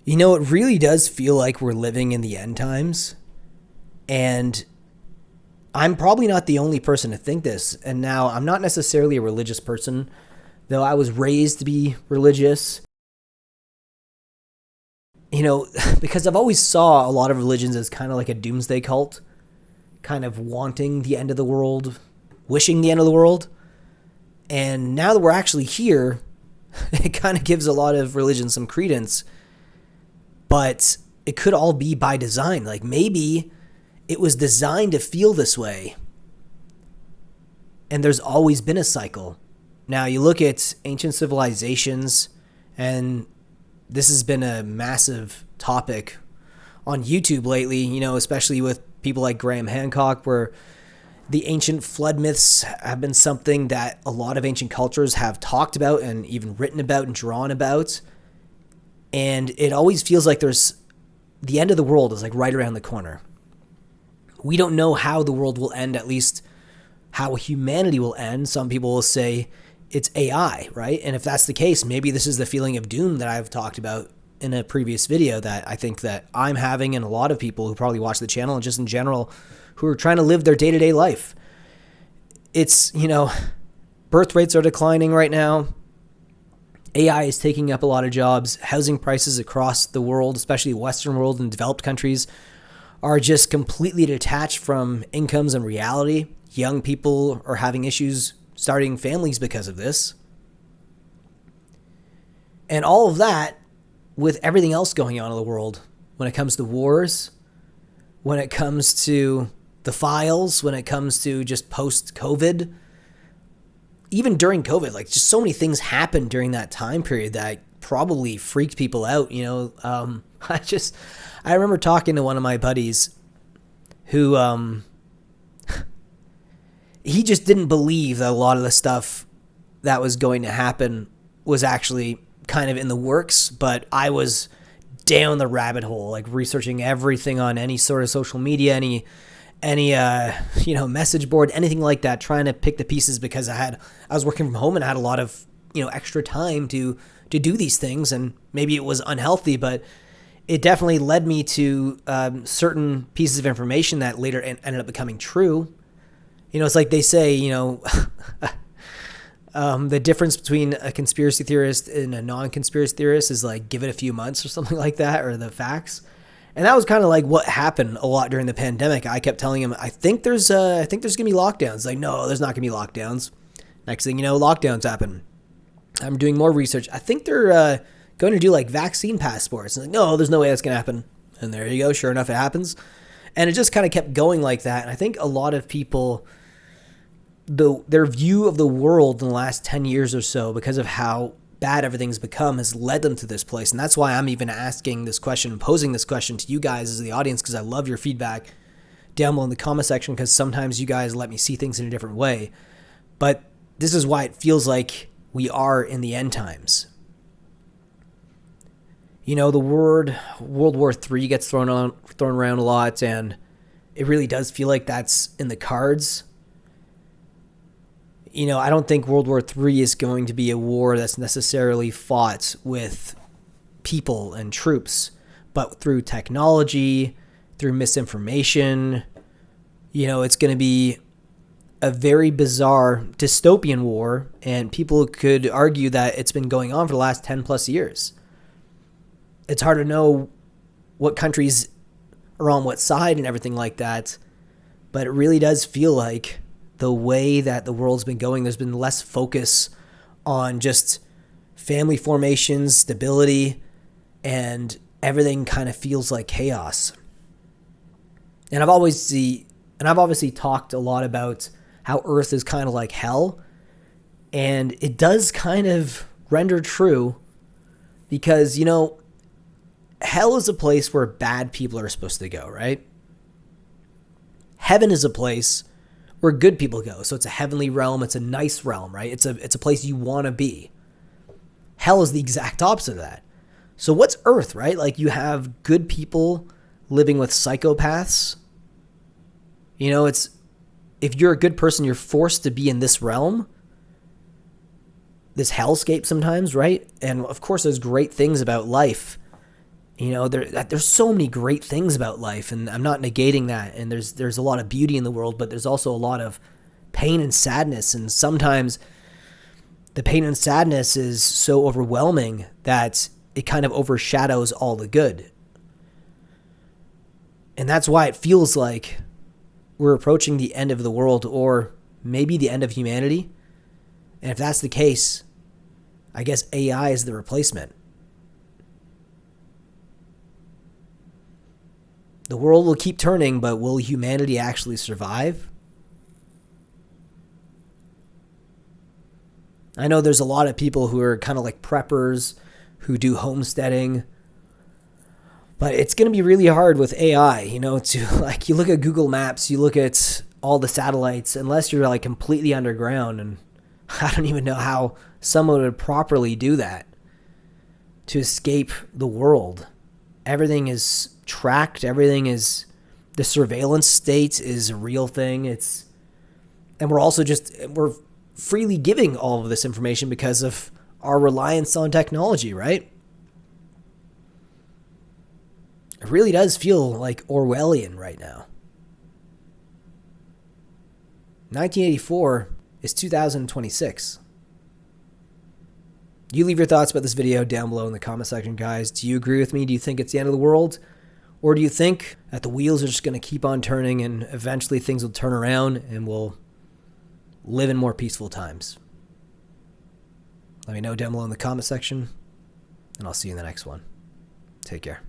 It really does feel like we're living in the end times. And I'm probably not the only person to think this. And now I'm not necessarily a religious person, though I was raised to be religious. Because I've always saw a lot of religions as kind of like a doomsday cult, kind of wanting the end of the world, wishing the end of the world. And now that we're actually here, it kind of gives a lot of religion some credence. But it could all be by design. Like maybe it was designed to feel this way. And there's always been a cycle. Now you look at ancient civilizations, and this has been a massive topic on YouTube lately, especially with people like Graham Hancock, where the ancient flood myths have been something that a lot of ancient cultures have talked about and even written about and drawn about. And it always feels like the end of the world is like right around the corner. We don't know how the world will end, at least how humanity will end. Some people will say it's AI, right? And if that's the case, maybe this is the feeling of doom that I've talked about in a previous video that I think that I'm having, and a lot of people who probably watch the channel and just in general who are trying to live their day-to-day life. It's, birth rates are declining right now. AI is taking up a lot of jobs. Housing prices across the world, especially Western world and developed countries, are just completely detached from incomes and reality. Young people are having issues starting families because of this. And all of that with everything else going on in the world, when it comes to wars, when it comes to the files, when it comes to just post-COVID, even during COVID, like just so many things happened during that time period that probably freaked people out. I remember talking to one of my buddies who, he just didn't believe that a lot of the stuff that was going to happen was actually kind of in the works, but I was down the rabbit hole, like researching everything on any sort of social media, any message board, anything like that, trying to pick the pieces because I was working from home and I had a lot of, extra time to do these things, and maybe it was unhealthy, but it definitely led me to certain pieces of information that later ended up becoming true. It's like they say, the difference between a conspiracy theorist and a non-conspiracy theorist is like give it a few months or something like that, or the facts. And that was kind of like what happened a lot during the pandemic. I kept telling him, I think there's gonna be lockdowns. Like, no, there's not gonna be lockdowns. Next thing you know, lockdowns happen. I'm doing more research. I think they're going to do like vaccine passports. And like, no, there's no way that's gonna happen. And there you go. Sure enough, it happens. And it just kind of kept going like that. And I think a lot of people, their view of the world in the last 10 years or so, because of how bad everything's become, has led them to this place. And that's why I'm even asking this question and posing this question to you guys as the audience, because I love your feedback down below in the comment section, because sometimes you guys let me see things in a different way. But this is why it feels like we are in the end times. The word World War III gets thrown around a lot, and it really does feel like that's in the cards. I don't think World War III is going to be a war that's necessarily fought with people and troops, but through technology, through misinformation. It's going to be a very bizarre dystopian war, and people could argue that it's been going on for the last 10 plus years. It's hard to know what countries are on what side and everything like that, but it really does feel like the way that the world's been going, there's been less focus on just family formations, stability, and everything kind of feels like chaos. And I've obviously talked a lot about how Earth is kind of like hell, and it does kind of render true, because hell is a place where bad people are supposed to go, right? Heaven is a place where good people go. So it's a heavenly realm. It's a nice realm, right? It's a place you want to be. Hell is the exact opposite of that. So what's Earth, right? Like, you have good people living with psychopaths. It's, if you're a good person, you're forced to be in this realm, this hellscape sometimes, right? And of course, there's great things about life You know, there's so many great things about life, and I'm not negating that. And there's a lot of beauty in the world, but there's also a lot of pain and sadness. And sometimes the pain and sadness is so overwhelming that it kind of overshadows all the good. And that's why it feels like we're approaching the end of the world, or maybe the end of humanity. And if that's the case, I guess AI is the replacement. The world will keep turning, but will humanity actually survive? I know there's a lot of people who are kind of like preppers who do homesteading, but it's going to be really hard with AI, you know, to like, you look at Google Maps, you look at all the satellites, unless you're like completely underground, and I don't even know how someone would properly do that to escape the world. Everything is tracked. Everything is, the surveillance state is a real thing. And we're freely giving all of this information because of our reliance on technology, right? It really does feel like Orwellian right now. 1984 is 2026. You leave your thoughts about this video down below in the comment section, guys. Do you agree with me? Do you think it's the end of the world? Or do you think that the wheels are just going to keep on turning and eventually things will turn around and we'll live in more peaceful times? Let me know down below in the comment section, and I'll see you in the next one. Take care.